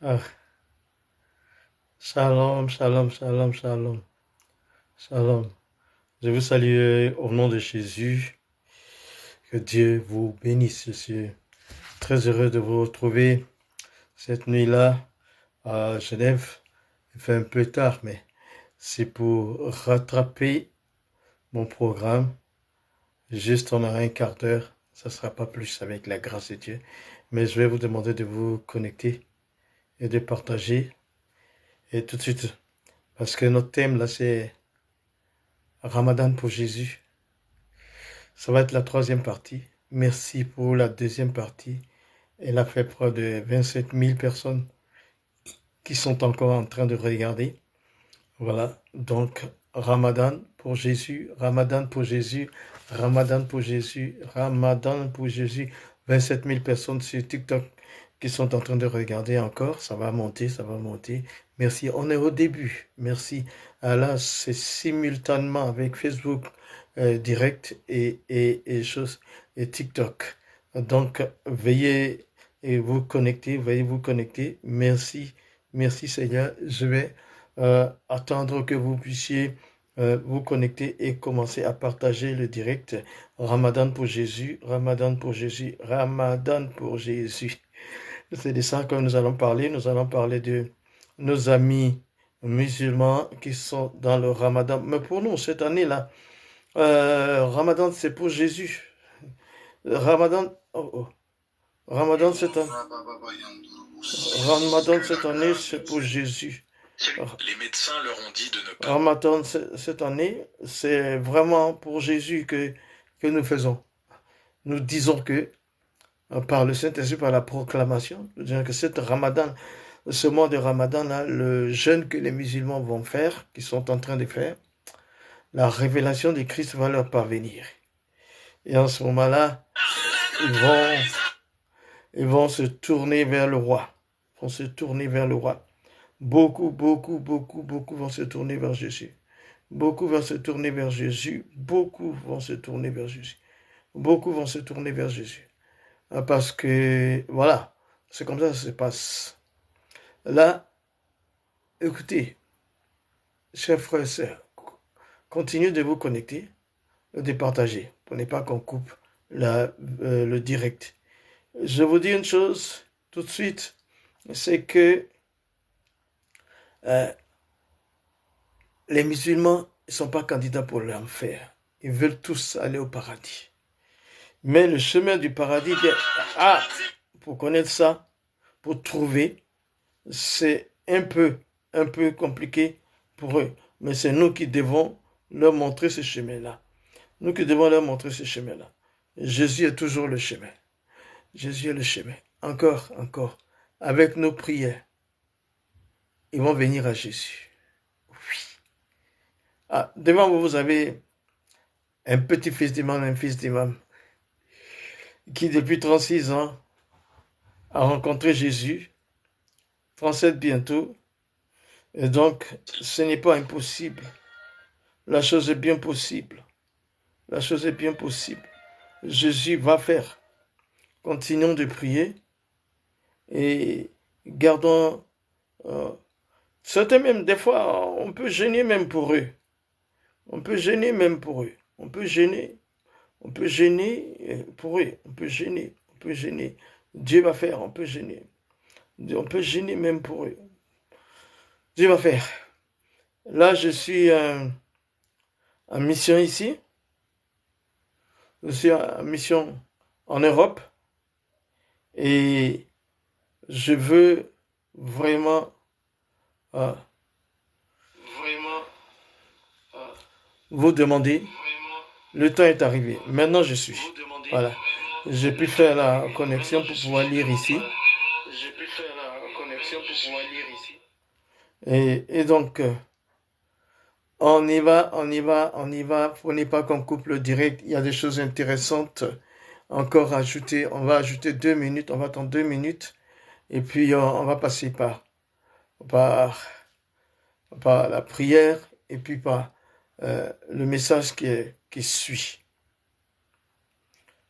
Ah, shalom, shalom, shalom, shalom, shalom. Je vous salue au nom de Jésus. Que Dieu vous bénisse. Je suis très heureux de vous retrouver cette nuit-là à Genève. Il fait un peu tard, mais c'est pour rattraper mon programme. Juste on aura un quart d'heure. Ça ne sera pas plus avec la grâce de Dieu. Mais je vais vous demander de vous connecter et de partager. Et tout de suite, parce que notre thème là, c'est Ramadan pour Jésus. Ça va être la troisième partie. Merci pour la deuxième partie. Elle a fait près de 27 000 personnes qui sont encore en train de regarder. Voilà. Donc, Ramadan pour Jésus, Ramadan pour Jésus, Ramadan pour Jésus, Ramadan pour Jésus. 27 000 personnes sur TikTok qui sont en train de regarder encore. Ça va monter, ça va monter. Merci. On est au début. Merci. Ah là, c'est simultanément avec Facebook direct et choses et TikTok. Donc, veuillez vous connecter. Merci, merci Seigneur. Je vais attendre que vous puissiez vous connecter et commencer à partager le direct. Ramadan pour Jésus, Ramadan pour Jésus, Ramadan pour Jésus. C'est de ça que nous allons parler. Nous allons parler de nos amis musulmans qui sont dans le Ramadan. Mais pour nous, cette année-là, Ramadan, c'est pour Jésus. Ramadan, oh, oh. Ramadan cette année, Ramadan cette année, c'est pour Jésus. Les médecins leur ont dit de ne pas. Ramadan cette année, c'est vraiment pour Jésus que nous faisons. Nous disons que, par le Saint-Esprit, par la proclamation, nous disons que ce mois de Ramadan, là, le jeûne que les musulmans vont faire, qui sont en train de faire, la révélation de Christ va leur parvenir. Et en ce moment-là, ils vont se tourner vers le roi. Ils vont se tourner vers le roi. Beaucoup vont se tourner vers Jésus. Beaucoup vont se tourner vers Jésus. Beaucoup vont se tourner vers Jésus. Beaucoup vont se tourner vers Jésus. Parce que, voilà, c'est comme ça que ça se passe. Là, écoutez, chers frères et sœurs, continuez de vous connecter, de partager, pour ne pas qu'on coupe le direct. Je vous dis une chose tout de suite, c'est que les musulmans ne sont pas candidats pour l'enfer. Ils veulent tous aller au paradis. Mais le chemin du paradis, pour connaître ça, pour trouver, c'est un peu compliqué pour eux. Mais c'est nous qui devons leur montrer ce chemin-là. Nous qui devons leur montrer ce chemin-là. Jésus est toujours le chemin. Jésus est le chemin. Encore. Avec nos prières, ils vont venir à Jésus. Oui. Ah, devant vous, vous avez un petit-fils d'imam, un fils d'imam, qui depuis 36 ans a rencontré Jésus, 37 bientôt, et donc ce n'est pas impossible. La chose est bien possible. La chose est bien possible. Jésus va faire. Continuons de prier et gardons... certains même, des fois, on peut gêner même pour eux. On peut gêner même pour eux. On peut gêner pour eux. On peut gêner. Dieu va faire, on peut gêner. On peut gêner même pour eux. Dieu va faire. Là, je suis en mission ici. Je suis en mission en Europe. Et je veux vraiment vous demander, le temps est arrivé. Maintenant, je suis. Voilà. J'ai pu faire la connexion pour pouvoir lire ici. Et donc, on y va. Faut pas qu'on coupe le direct. Il y a des choses intéressantes encore à ajouter. On va ajouter 2 minutes. On va attendre 2 minutes. Et puis, on va passer par la prière et puis par le message qui suit.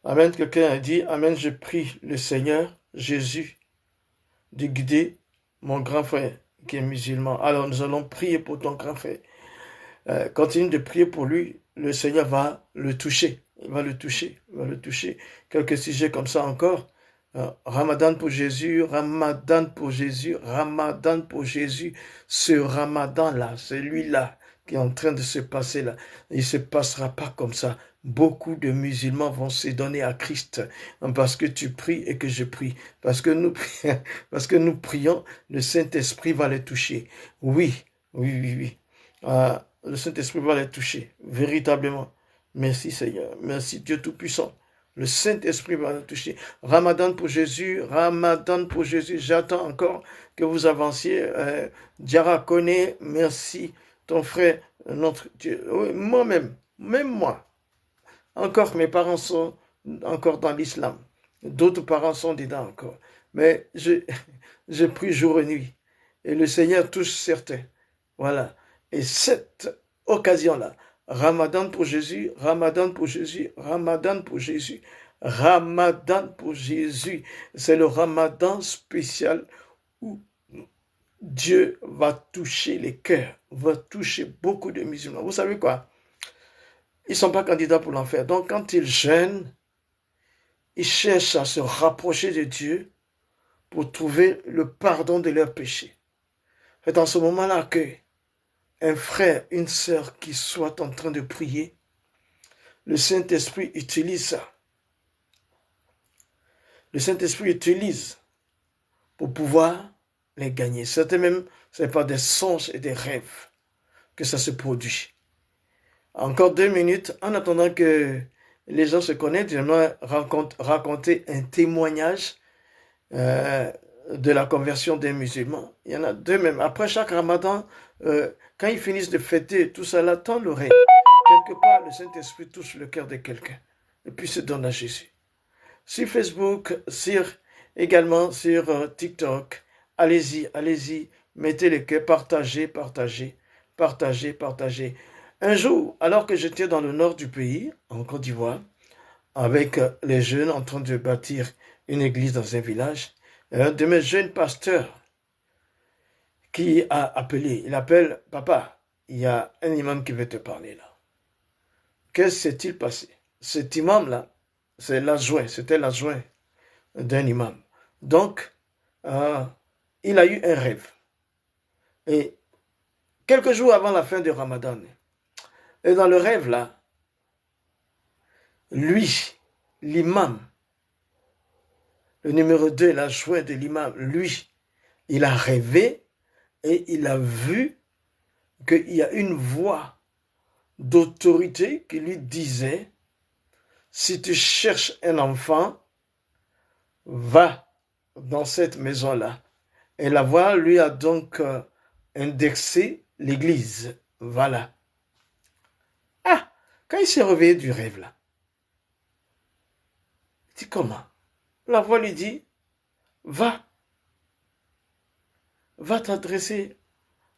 Amen. Quelqu'un a dit, Amen, je prie le Seigneur Jésus de guider mon grand frère qui est musulman. Alors nous allons prier pour ton grand frère. Continue de prier pour lui. Le Seigneur va le toucher. Il va le toucher. Il va le toucher. Quelques sujets comme ça encore. Ramadan pour Jésus, Ramadan pour Jésus, Ramadan pour Jésus. Ce Ramadan-là, celui-là qui est en train de se passer là, il ne se passera pas comme ça. Beaucoup de musulmans vont se donner à Christ parce que tu pries et que je prie. Parce que nous prions, le Saint-Esprit va les toucher. Oui, oui, oui, oui. Le Saint-Esprit va les toucher, véritablement. Merci Seigneur, merci Dieu Tout-Puissant. Le Saint-Esprit va les toucher. Ramadan pour Jésus, Ramadan pour Jésus. J'attends encore que vous avanciez. Diara connaît, merci ton frère, notre Dieu. Oui, moi-même, même moi. Encore mes parents sont encore dans l'islam. D'autres parents sont dedans encore. Mais je prie jour et nuit. Et le Seigneur touche certains. Voilà. Et cette occasion-là, Ramadan pour Jésus, Ramadan pour Jésus, Ramadan pour Jésus, Ramadan pour Jésus. C'est le Ramadan spécial où Dieu va toucher les cœurs, va toucher beaucoup de musulmans. Vous savez quoi? Ils ne sont pas candidats pour l'enfer. Donc quand ils jeûnent, ils cherchent à se rapprocher de Dieu pour trouver le pardon de leurs péchés. C'est dans ce moment-là que un frère, une sœur qui soit en train de prier, le Saint-Esprit utilise ça. Le Saint-Esprit utilise pour pouvoir les gagner. Certains même, c'est par des songes et des rêves que ça se produit. Encore 2 minutes, en attendant que les gens se connaissent, j'aimerais raconter un témoignage de la conversion des musulmans. Il y en a 2 même. Après chaque Ramadan, quand ils finissent de fêter tout ça, là, tend l'oreille. Quelque part, le Saint-Esprit touche le cœur de quelqu'un et puis se donne à Jésus. Sur Facebook, également sur TikTok, allez-y, mettez le cœur, partagez. Un jour, alors que j'étais dans le nord du pays, en Côte d'Ivoire, avec les jeunes en train de bâtir une église dans un village, un de mes jeunes pasteurs qui a appelé, il appelle, papa, il y a un imam qui veut te parler là. Qu'est-ce qui s'est-il passé? Cet imam-là, c'était l'adjoint d'un imam. Donc, il a eu un rêve. Et quelques jours avant la fin du Ramadan, et dans le rêve là, lui, l'imam, le numéro 2, l'adjoint de l'imam, lui, il a rêvé et il a vu qu'il y a une voix d'autorité qui lui disait, si tu cherches un enfant, va dans cette maison-là. Et la voix lui a donc indexé l'église. Voilà. Ah, quand il s'est réveillé du rêve là, il dit comment? La voix lui dit, va t'adresser.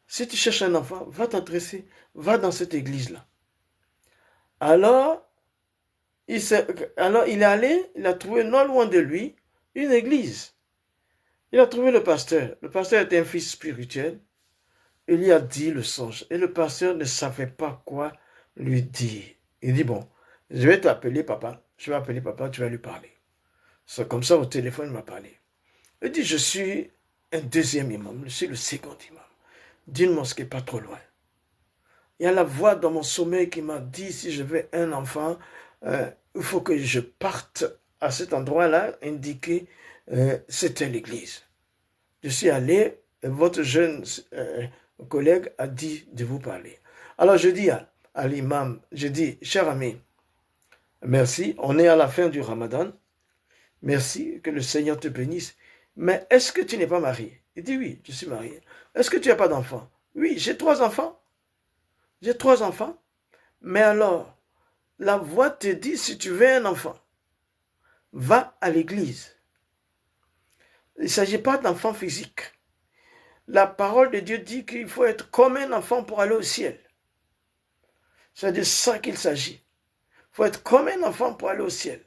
Si tu cherches un enfant, va t'adresser, va dans cette église-là. Alors, il est allé, il a trouvé non loin de lui une église. Il a trouvé le pasteur. Le pasteur était un fils spirituel. Il lui a dit le songe. Et le pasteur ne savait pas quoi lui dire. Il dit, bon, je vais t'appeler papa. Je vais appeler papa, tu vas lui parler. C'est comme ça au téléphone, il m'a parlé. Il dit, je suis un 2e imam. Je suis le 2nd imam d'une mosquée pas trop loin. Il y a la voix dans mon sommeil qui m'a dit, si je veux un enfant, il faut que je parte à cet endroit-là, indiqué, c'était l'église. Je suis allé, et votre jeune collègue a dit de vous parler. Alors je dis à l'imam, je dis, cher ami, merci, on est à la fin du Ramadan, merci, que le Seigneur te bénisse, mais est-ce que tu n'es pas marié? Il dit, oui, je suis marié. Est-ce que tu n'as pas d'enfant? Oui, j'ai 3 enfants. J'ai 3 enfants. Mais alors, la voix te dit, si tu veux un enfant, va à l'église. Il ne s'agit pas d'enfant physique. La parole de Dieu dit qu'il faut être comme un enfant pour aller au ciel. C'est de ça qu'il s'agit. Il faut être comme un enfant pour aller au ciel.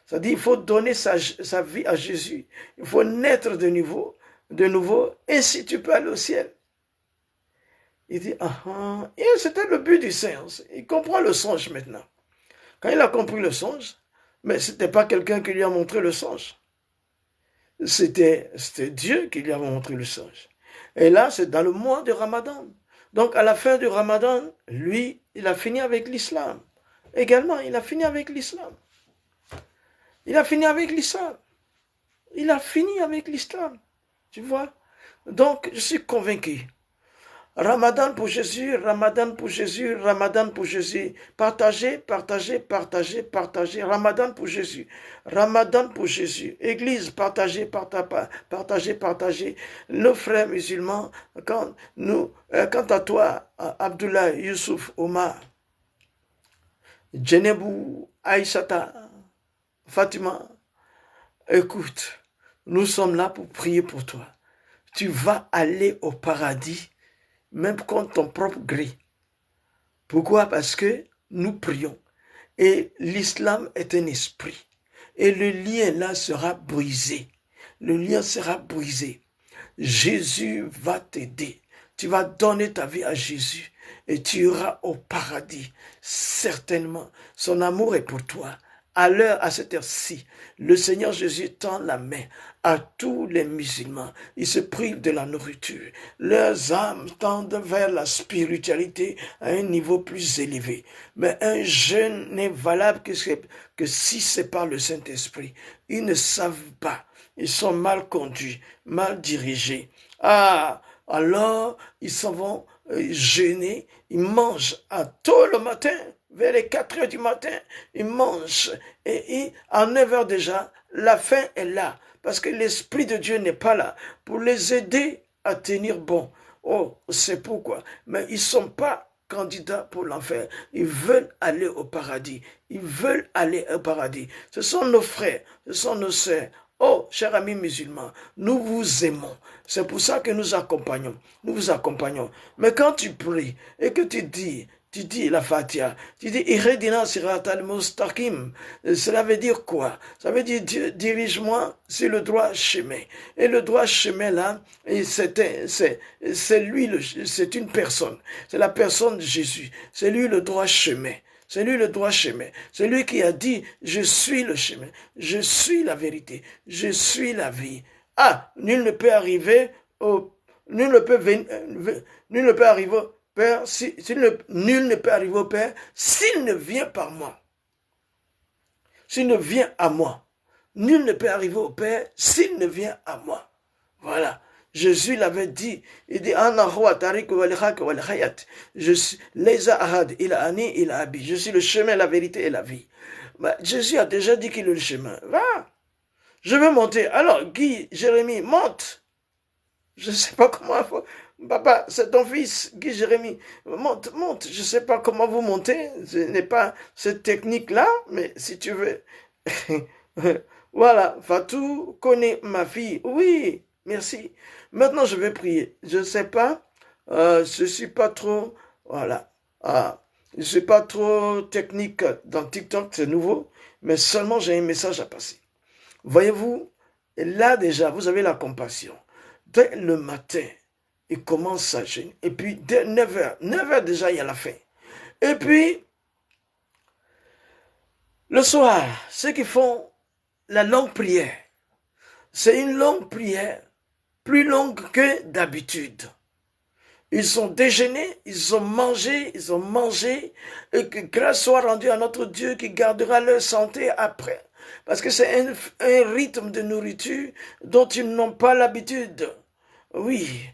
C'est-à-dire qu'il faut donner sa vie à Jésus. Il faut naître de nouveau. de nouveau, et si tu peux aller au ciel. Il dit, et c'était le but du séance. Il comprend le songe maintenant. Quand il a compris le songe, mais ce n'était pas quelqu'un qui lui a montré le songe. C'était Dieu qui lui a montré le songe. Et là, c'est dans le mois du Ramadan. Donc, à la fin du Ramadan, lui, il a fini avec l'islam. Également, il a fini avec l'islam. Il a fini avec l'islam. Il a fini avec l'islam. Tu vois? Donc, je suis convaincu. Ramadan pour Jésus, Ramadan pour Jésus, Ramadan pour Jésus. Partagez, partagez, partagez, partagez. Ramadan pour Jésus, Ramadan pour Jésus. Église, partagez, partagez, partagez. Nos frères musulmans, quant à toi, Abdullah, Youssouf, Omar, Djenebou, Aïssata, Fatima, écoute, nous sommes là pour prier pour toi. Tu vas aller au paradis, même contre ton propre gré. Pourquoi? Parce que nous prions. Et l'islam est un esprit. Et le lien là sera brisé. Le lien sera brisé. Jésus va t'aider. Tu vas donner ta vie à Jésus. Et tu iras au paradis. Certainement. Son amour est pour toi. À cette heure-ci, le Seigneur Jésus tend la main à tous les musulmans. Ils se privent de la nourriture. Leurs âmes tendent vers la spiritualité à un niveau plus élevé. Mais un jeûne n'est valable que si c'est par le Saint-Esprit. Ils ne savent pas. Ils sont mal conduits, mal dirigés. Alors, ils s'en vont jeûner. Ils mangent à tôt le matin. Vers les 4 heures du matin, ils mangent. Et à 9 heures déjà, la faim est là. Parce que l'Esprit de Dieu n'est pas là pour les aider à tenir bon. Oh, c'est pourquoi. Mais ils ne sont pas candidats pour l'enfer. Ils veulent aller au paradis. Ils veulent aller au paradis. Ce sont nos frères, ce sont nos sœurs. Oh, chers amis musulmans, nous vous aimons. C'est pour ça que nous accompagnons. Nous vous accompagnons. Mais quand tu pries et que tu dis la Fatiha, tu dis Ihdina siratal mustaqim. Cela veut dire quoi? Ça veut dire Dieu, dirige-moi sur le droit chemin. Et le droit chemin là, c'est lui, c'est une personne. C'est la personne de Jésus. C'est lui le droit chemin. C'est lui le droit chemin. C'est lui qui a dit, je suis le chemin, je suis la vérité, je suis la vie. Nul ne peut arriver au Père, nul ne peut arriver au Père s'il ne vient par moi. S'il ne vient à moi. Nul ne peut arriver au Père s'il ne vient à moi. Voilà. Jésus l'avait dit. Il dit, je suis je suis le chemin, la vérité et la vie. Jésus a déjà dit qu'il est le chemin. Va. Je veux monter. Alors, Guy, Jérémie, monte. Je ne sais pas comment. Papa, c'est ton fils, Guy Jérémie. Monte, monte. Je ne sais pas comment vous montez. Ce n'est pas cette technique-là, mais si tu veux. Voilà. Fatou connaît ma fille. Oui, merci. Maintenant, je vais prier. Je ne sais pas. Je ne suis pas trop. Voilà. Je ne suis pas trop technique dans TikTok, c'est nouveau. Mais seulement, j'ai un message à passer. Voyez-vous, là déjà, vous avez la compassion. Dès le matin, il commence à jeûner. Et puis, dès 9h déjà, il y a la faim. Et puis, le soir, ceux qui font la longue prière, c'est une longue prière, plus longue que d'habitude. Ils ont déjeuné, ils ont mangé, et que grâce soit rendue à notre Dieu qui gardera leur santé après. Parce que c'est un rythme de nourriture dont ils n'ont pas l'habitude. Oui,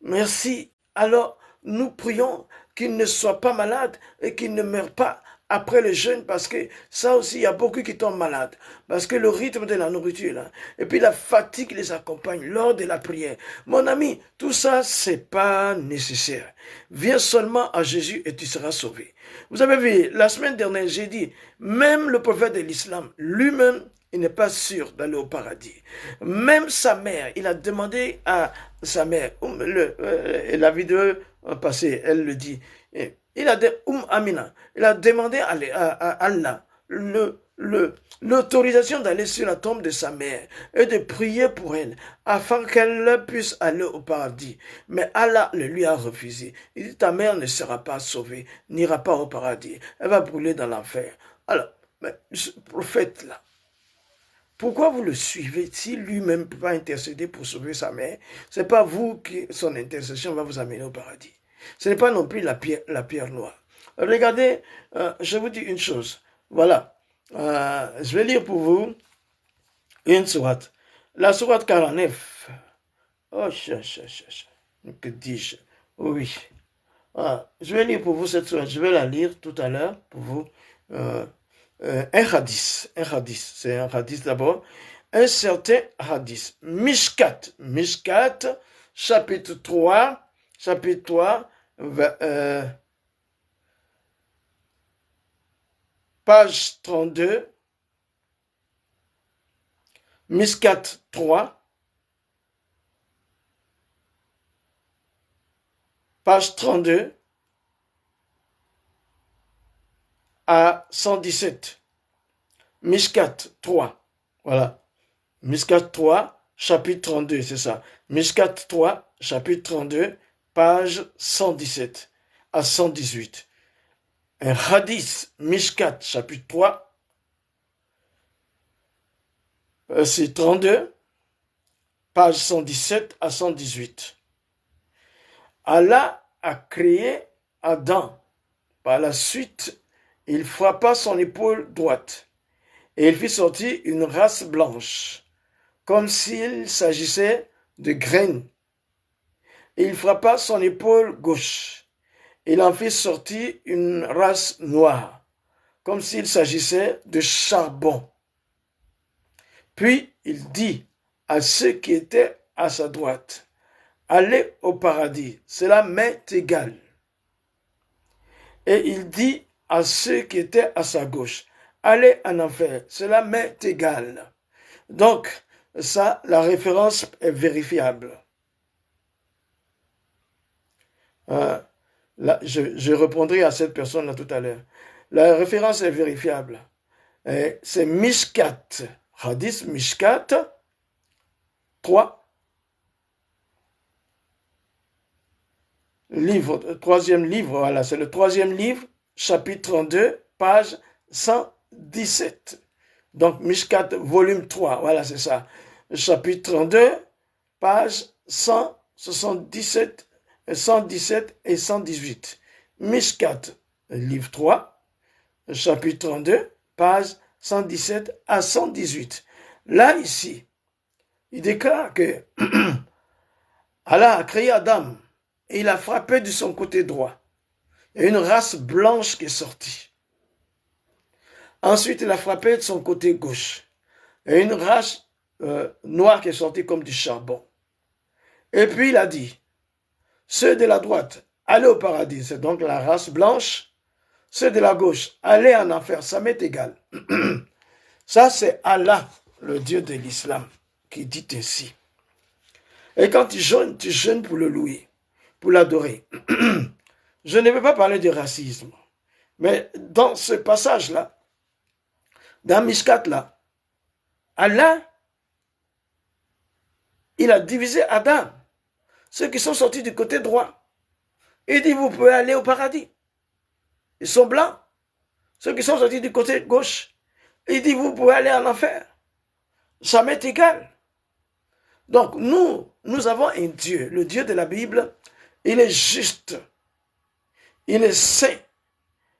merci. Alors, nous prions qu'ils ne soient pas malades et qu'ils ne meurent pas après le jeûne, parce que ça aussi, il y a beaucoup qui tombent malades. Parce que le rythme de la nourriture, là, et puis la fatigue les accompagne lors de la prière. Mon ami, tout ça, c'est pas nécessaire. Viens seulement à Jésus et tu seras sauvé. Vous avez vu, la semaine dernière, j'ai dit, même le prophète de l'islam, lui-même, il n'est pas sûr d'aller au paradis. Même sa mère, il a demandé à sa mère, la vidéo passée, elle le dit, il a Amina, il a demandé à Allah, l'autorisation d'aller sur la tombe de sa mère et de prier pour elle afin qu'elle puisse aller au paradis. Mais Allah le lui a refusé. Il dit, ta mère ne sera pas sauvée, n'ira pas au paradis. Elle va brûler dans l'enfer. Alors, mais ce prophète-là, pourquoi vous le suivez si lui-même ne peut pas intercéder pour sauver sa mère? Ce n'est pas vous qui, son intercession va vous amener au paradis. Ce n'est pas non plus la pierre noire. Regardez, je vous dis une chose. Voilà. Je vais lire pour vous une sourate. La sourate 49. Oh, que dis-je? Oui. Je vais lire pour vous cette sourate. Je vais la lire tout à l'heure pour vous. Un hadith, c'est un hadith d'abord, un certain hadith, Mishkat, chapitre 3, page 32, Mishkat 3, page 32, à 117. Mishkat 3. Voilà. Mishkat 3, chapitre 32, c'est ça. Mishkat 3, chapitre 32, page 117 à 118. Un hadith, Mishkat, chapitre 3, c'est 32, page 117 à 118. Allah a créé Adam. Par la suite, il frappa son épaule droite, et il fit sortir une race blanche, comme s'il s'agissait de graines. Et il frappa son épaule gauche, et il en fit sortir une race noire, comme s'il s'agissait de charbon. Puis il dit à ceux qui étaient à sa droite, allez au paradis, cela m'est égal. Et il dit à ceux qui étaient à sa gauche, allez en enfer, cela m'est égal. Donc, ça, la référence est vérifiable. Là, je répondrai à cette personne-là tout à l'heure. La référence est vérifiable. C'est Mishkat, hadith Mishkat 3, troisième livre, voilà, c'est le troisième livre, chapitre 32, page 117. Donc, Mishkat, volume 3, voilà, c'est ça. Chapitre 32, page 117 et 118. Mishkat, livre 3, chapitre 32, page 117 à 118. Là, ici, il déclare que Allah a créé Adam et il a frappé de son côté droit. Il y a une race blanche qui est sortie. Ensuite, il a frappé de son côté gauche. Il y a une race noire qui est sortie comme du charbon. Et puis il a dit, ceux de la droite, allez au paradis, c'est donc la race blanche. Ceux de la gauche, allez en enfer, ça m'est égal. Ça, c'est Allah, le Dieu de l'islam, qui dit ainsi. Et quand tu jeûnes pour le louer, pour l'adorer. Je ne veux pas parler de racisme, mais dans ce passage-là, dans Mishkat-là, Allah, il a divisé Adam, ceux qui sont sortis du côté droit. Il dit, vous pouvez aller au paradis. Ils sont blancs. Ceux qui sont sortis du côté gauche, il dit, vous pouvez aller en enfer. Ça m'est égal. Donc, nous avons un Dieu, le Dieu de la Bible, il est juste, il est saint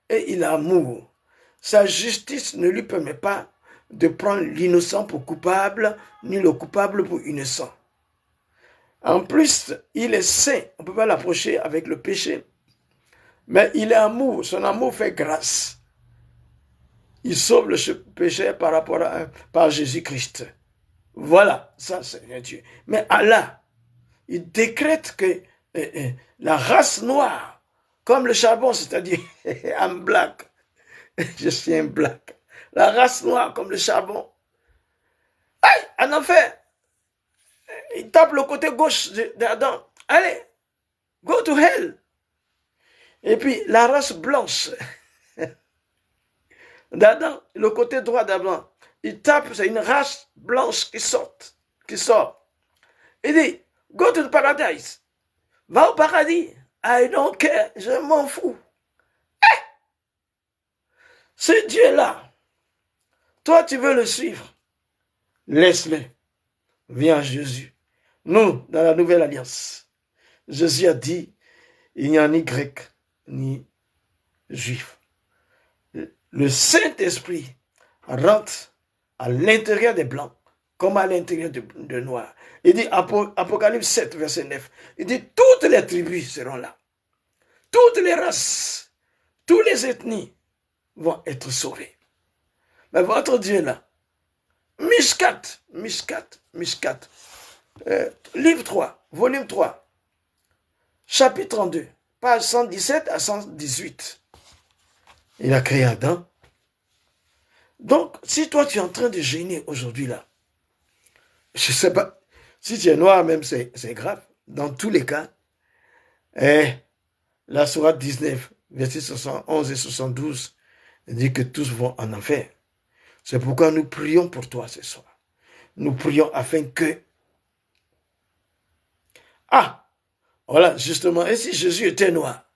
et il a amour. Sa justice ne lui permet pas de prendre l'innocent pour coupable, ni le coupable pour innocent. En plus, il est saint, on ne peut pas l'approcher avec le péché. Mais il est amour, son amour fait grâce. Il sauve le péché par Jésus-Christ. Voilà, ça c'est un Dieu. Mais Allah, il décrète que la race noire, comme le charbon, c'est-à-dire I'm black, je suis un black. La race noire comme le charbon. Aïe, en enfer. Il tape le côté gauche d'Adam. Allez, go to hell. Et puis la race blanche. d'Adam, le côté droit d'Adam. Il tape, c'est une race blanche qui sort. Il dit, go to the paradise. Va au paradis. I don't care, je m'en fous. Ce Dieu-là, toi tu veux le suivre. Laisse-le. Viens à Jésus. Nous, dans la nouvelle alliance, Jésus a dit, il n'y a ni grec, ni juif. Le Saint-Esprit rentre à l'intérieur des blancs, comme à l'intérieur des noirs. Il dit, Apocalypse 7, verset 9, il dit, toutes les tribus seront là. Toutes les races, toutes les ethnies vont être sauvées. Mais votre Dieu là, Mishkat, livre 3, volume 3, chapitre 32, page 117 à 118. Il a créé Adam. Donc, si toi tu es en train de gêner aujourd'hui là, je ne sais pas, si tu es noir même c'est grave, dans tous les cas, la sourate 19, versets 71 et 72, dit que tous vont en enfer. C'est pourquoi nous prions pour toi ce soir. Nous prions afin que... Ah, voilà, justement, et si Jésus était noir,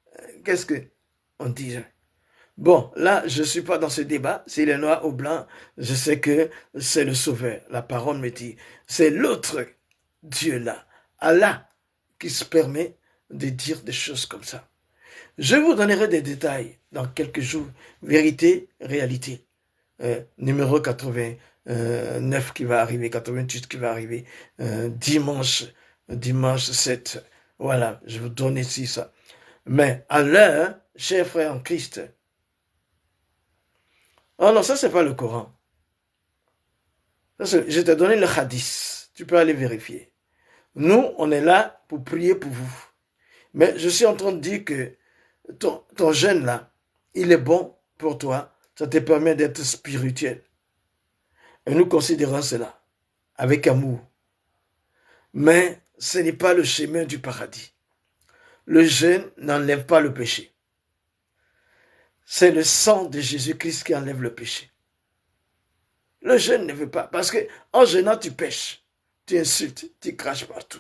qu'est-ce qu'on dirait? Bon, là, je ne suis pas dans ce débat. S'il est noir ou blanc, je sais que c'est le Sauveur. La parole me dit, c'est l'autre Dieu-là, Allah, qui se permet de dire des choses comme ça. Je vous donnerai des détails dans quelques jours. Vérité, réalité. Numéro 89 qui va arriver, 88 qui va arriver, dimanche 7. Voilà, je vous donne ici ça. Mais à l'heure, chers frères en Christ, oh non, ça c'est pas le Coran. Je t'ai donné le hadith. Tu peux aller vérifier. Nous, on est là pour prier pour vous. Mais je suis en train de dire que ton jeûne là, il est bon pour toi. Ça te permet d'être spirituel. Et nous considérons cela avec amour. Mais ce n'est pas le chemin du paradis. Le jeûne n'enlève pas le péché. C'est le sang de Jésus-Christ qui enlève le péché. Le jeûne ne veut pas. Parce que en jeûnant, tu pêches. Tu insultes, tu craches partout.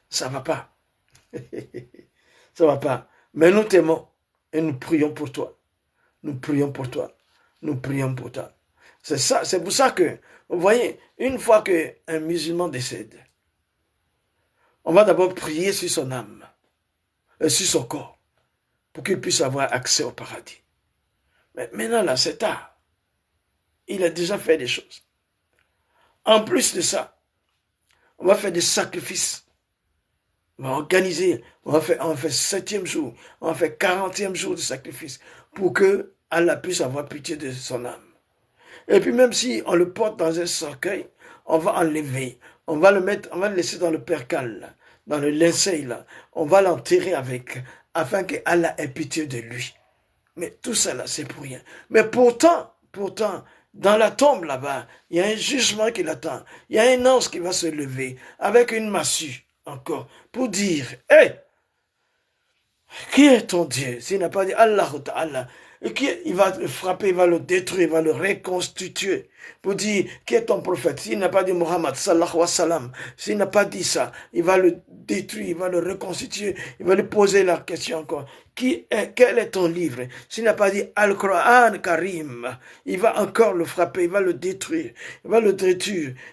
Ça ne va pas. Ça ne va pas. Mais nous t'aimons et nous prions pour toi. Nous prions pour toi. Nous prions pour toi. C'est ça, c'est pour ça que, vous voyez, une fois qu'un musulman décède, on va d'abord prier sur son âme, sur son corps, pour qu'il puisse avoir accès au paradis. Mais maintenant, là, c'est tard. Il a déjà fait des choses. En plus de ça, on va faire des sacrifices. On va organiser, on va faire 7e jour, on va faire 40e jour de sacrifice pour que Allah puisse avoir pitié de son âme. Et puis même si on le porte dans un cercueil, on va enlever, on va le laisser dans le percal, dans le linceul là, on va l'enterrer avec, afin que Allah ait pitié de lui. Mais tout ça là, c'est pour rien. Mais pourtant, dans la tombe là-bas, il y a un jugement qui l'attend. Il y a un ange qui va se lever avec une massue encore pour dire, hé, qui est ton Dieu? S'il n'a pas dit Allah Ta'ala, il va le frapper, il va le détruire, il va le reconstituer pour dire qui est ton prophète. S'il n'a pas dit Muhammad sallallahu wa sallam, s'il n'a pas dit ça, il va le détruire, il va le reconstituer, il va lui poser la question encore. Quel est ton livre? S'il n'a pas dit Al-Quran Karim, il va encore le frapper, il va le détruire,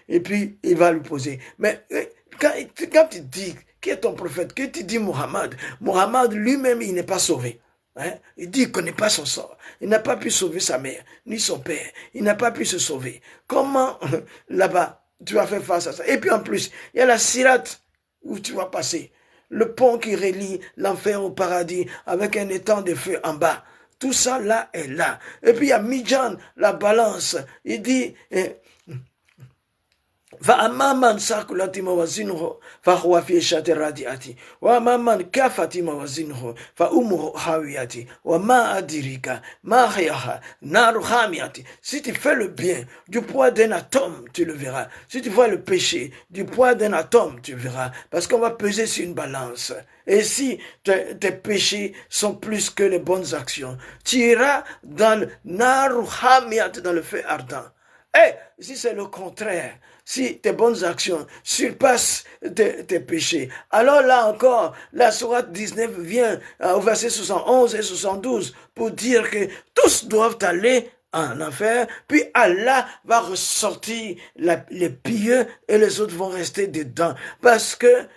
et puis il va lui poser. Mais quand tu dis qui est ton prophète, que tu dis Muhammad, Muhammad lui-même il n'est pas sauvé. Hein? Il dit qu'il ne connaît pas son sort. Il n'a pas pu sauver sa mère, ni son père. Il n'a pas pu se sauver. Comment, là-bas, tu vas faire face à ça? Et puis en plus, il y a la sirate où tu vas passer. Le pont qui relie l'enfer au paradis avec un étang de feu en bas. Tout ça là est là. Et puis il y a Midjan, la balance. Il dit, فأماما ساكلاتي موازينه فهو في شاتراتي وأماما كافتي موازينه فأمه حاوياتي وما أدريك ما هيها نار حامياتي. Si tu fais le bien du poids d'un atome, tu le verras. Si tu vois le péché du poids d'un atome, tu verras. Parce qu'on va peser sur une balance. Et si tes péchés sont plus que les bonnes actions, tu iras dans le naru hamiat, dans le feu ardent. Et si c'est le contraire, si tes bonnes actions surpassent tes péchés, alors là encore, la sourate 19 vient au verset 71 et 72 pour dire que tous doivent aller en enfer, puis Allah va ressortir les pieux et les autres vont rester dedans. Parce que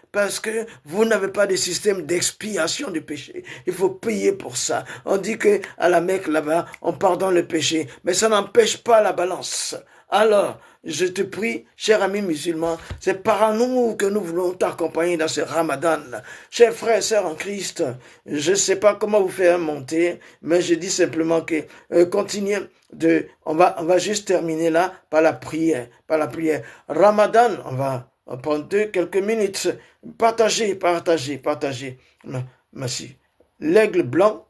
vous n'avez pas de système d'expiation du péché. Il faut payer pour ça. On dit que à la Mecque là-bas, on pardonne le péché, mais ça n'empêche pas la balance. Alors, je te prie, cher ami musulman, c'est par nous que nous voulons t'accompagner dans ce Ramadan. Chers frères et sœurs en Christ, je ne sais pas comment vous faire monter, mais je dis simplement que continuez on va juste terminer là par la prière, Ramadan, on va prendre quelques minutes, partagez. Merci. L'aigle blanc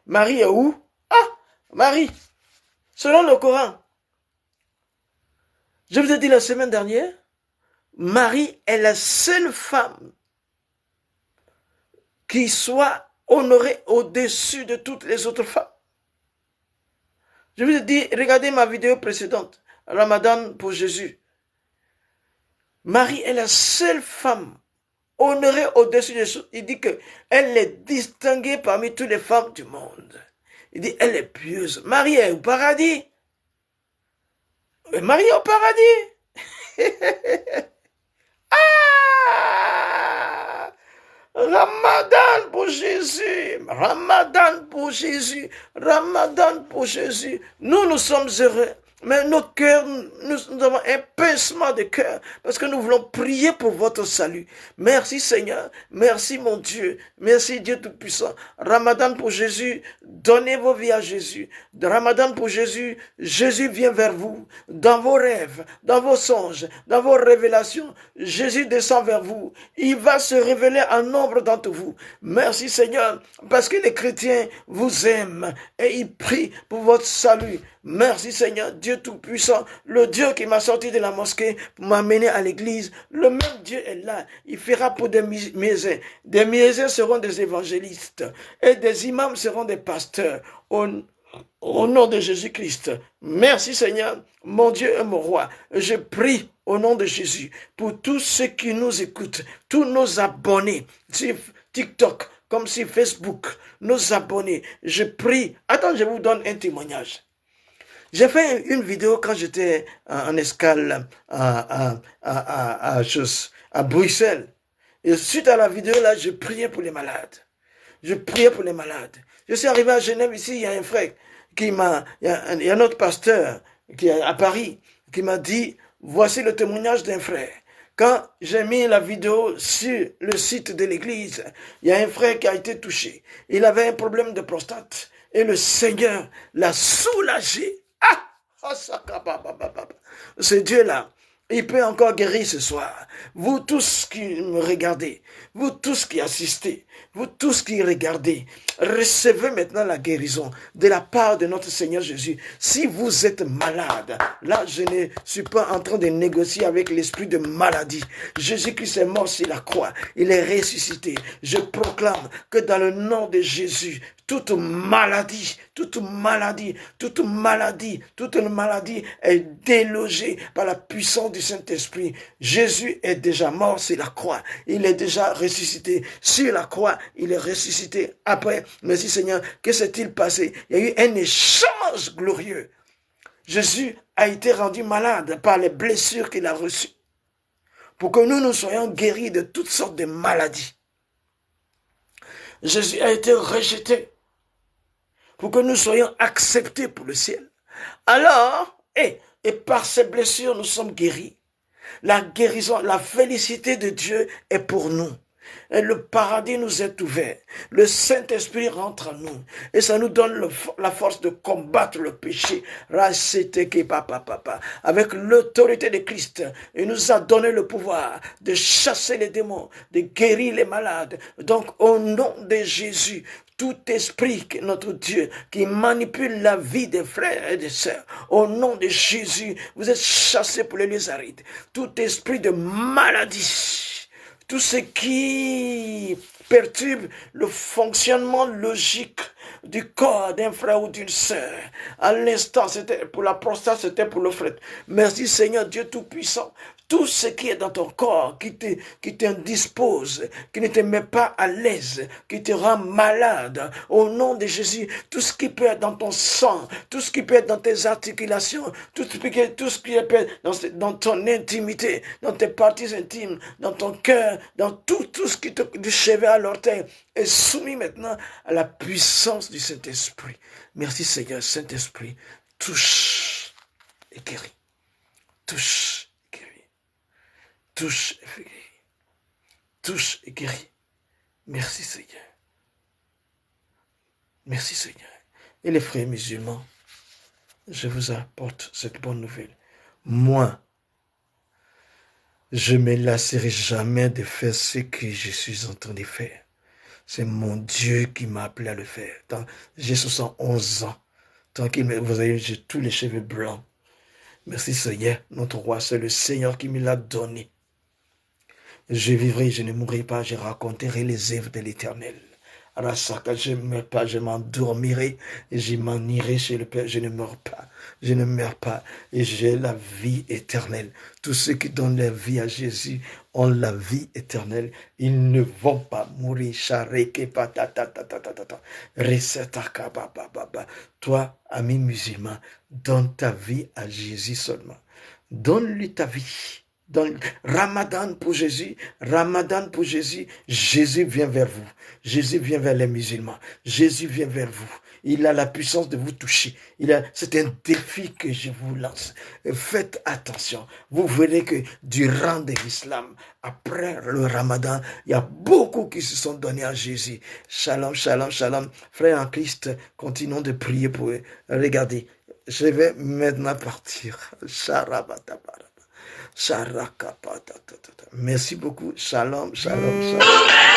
Marie est où? Ah, Marie, selon le Coran. Je vous ai dit la semaine dernière, Marie est la seule femme qui soit honorée au-dessus de toutes les autres femmes. Je vous ai dit, regardez ma vidéo précédente, Ramadan pour Jésus. Marie est la seule femme honorée au-dessus des choses. Il dit qu'elle est distinguée parmi toutes les femmes du monde. Il dit, elle est pieuse. Marie est au paradis. Marie est au paradis. Ah! Ramadan pour Jésus. Nous sommes heureux. Mais nos cœurs, nous avons un pincement de cœur parce que nous voulons prier pour votre salut. Merci Seigneur, merci mon Dieu, merci Dieu Tout-Puissant. Ramadan pour Jésus, donnez vos vies à Jésus. Ramadan pour Jésus, Jésus vient vers vous, dans vos rêves, dans vos songes, dans vos révélations. Jésus descend vers vous, il va se révéler en nombre d'entre vous. Merci Seigneur, parce que les chrétiens vous aiment et ils prient pour votre salut. Merci Seigneur, Dieu Tout-Puissant, le Dieu qui m'a sorti de la mosquée pour m'amener à l'église. Le même Dieu est là. Il fera pour des miésins. Des miésins seront des évangélistes et des imams seront des pasteurs. Au nom de Jésus-Christ. Merci Seigneur, mon Dieu et mon roi. Je prie au nom de Jésus pour tous ceux qui nous écoutent, tous nos abonnés sur TikTok comme sur Facebook, nos abonnés. Je prie. Attends, je vous donne un témoignage. J'ai fait une vidéo quand j'étais en escale à Bruxelles. Et suite à la vidéo là, je priais pour les malades. Je suis arrivé à Genève ici, il y a un frère il y a un autre pasteur qui est à Paris qui m'a dit, voici le témoignage d'un frère. Quand j'ai mis la vidéo sur le site de l'église, il y a un frère qui a été touché. Il avait un problème de prostate et le Seigneur l'a soulagé. Ce Dieu-là, il peut encore guérir ce soir. Vous tous qui me regardez, vous tous qui assistez, vous tous qui regardez, recevez maintenant la guérison de la part de notre Seigneur Jésus. Si vous êtes malade, là je ne suis pas en train de négocier avec l'esprit de maladie. Jésus-Christ est mort sur la croix, il est ressuscité. Je proclame que dans le nom de Jésus, toute maladie est délogée par la puissance du Saint-Esprit. Jésus est déjà mort sur la croix. Il est déjà ressuscité. Sur la croix, il est ressuscité. Après, merci Seigneur, que s'est-il passé? Il y a eu un échange glorieux. Jésus a été rendu malade par les blessures qu'il a reçues. Pour que nous soyons guéris de toutes sortes de maladies. Jésus a été rejeté pour que nous soyons acceptés pour le ciel. Alors, et par ces blessures, nous sommes guéris. La guérison, la félicité de Dieu est pour nous. Et le paradis nous est ouvert. Le Saint-Esprit rentre en nous. Et ça nous donne la force de combattre le péché. Avec l'autorité de Christ. Il nous a donné le pouvoir de chasser les démons, de guérir les malades. Donc, au nom de Jésus, tout esprit, notre Dieu, qui manipule la vie des frères et des sœurs, au nom de Jésus, vous êtes chassés pour les lézarides. Tout esprit de maladie, tout ce qui perturbe le fonctionnement logique du corps d'un frère ou d'une sœur. À l'instant, c'était pour la prostate, c'était pour le frère. Merci Seigneur Dieu Tout-Puissant. Tout ce qui est dans ton corps, qui t'indispose, qui ne te met pas à l'aise, qui te rend malade, au nom de Jésus, tout ce qui peut être dans ton sang, tout ce qui peut être dans tes articulations, tout ce qui peut être dans ton intimité, dans tes parties intimes, dans ton cœur, dans tout ce qui te, du cheveu à l'orteil, est soumis maintenant à la puissance du Saint-Esprit. Merci Seigneur, Saint-Esprit, touche et guéris. Touche. Touche et guéris. Touche et guéris. Merci Seigneur. Merci Seigneur. Et les frères musulmans, je vous apporte cette bonne nouvelle. Moi, je ne me lasserai jamais de faire ce que je suis en train de faire. C'est mon Dieu qui m'a appelé à le faire. J'ai 71 ans. Tant qu'il vous voyez, j'ai tous les cheveux blancs. Merci Seigneur, notre roi, c'est le Seigneur qui me l'a donné. Je vivrai, je ne mourrai pas, je raconterai les œuvres de l'Éternel. Rasaka, je ne meurs pas, je m'endormirai et je m'en irai chez le Père. Je ne meurs pas, je ne meurs pas et j'ai la vie éternelle. Tous ceux qui donnent leur vie à Jésus ont la vie éternelle. Ils ne vont pas mourir. Toi, ami musulman, donne ta vie à Jésus seulement. Donne-lui ta vie. Donc, Ramadan pour Jésus, Jésus vient vers vous. Jésus vient vers les musulmans. Jésus vient vers vous. Il a la puissance de vous toucher. C'est un défi que je vous lance. Faites attention. Vous verrez que durant l'islam, après le Ramadan, il y a beaucoup qui se sont donnés à Jésus. Shalom, shalom, shalom. Frères en Christ, continuons de prier pour eux. Regardez, je vais maintenant partir. Merci beaucoup. Shalom, shalom, shalom.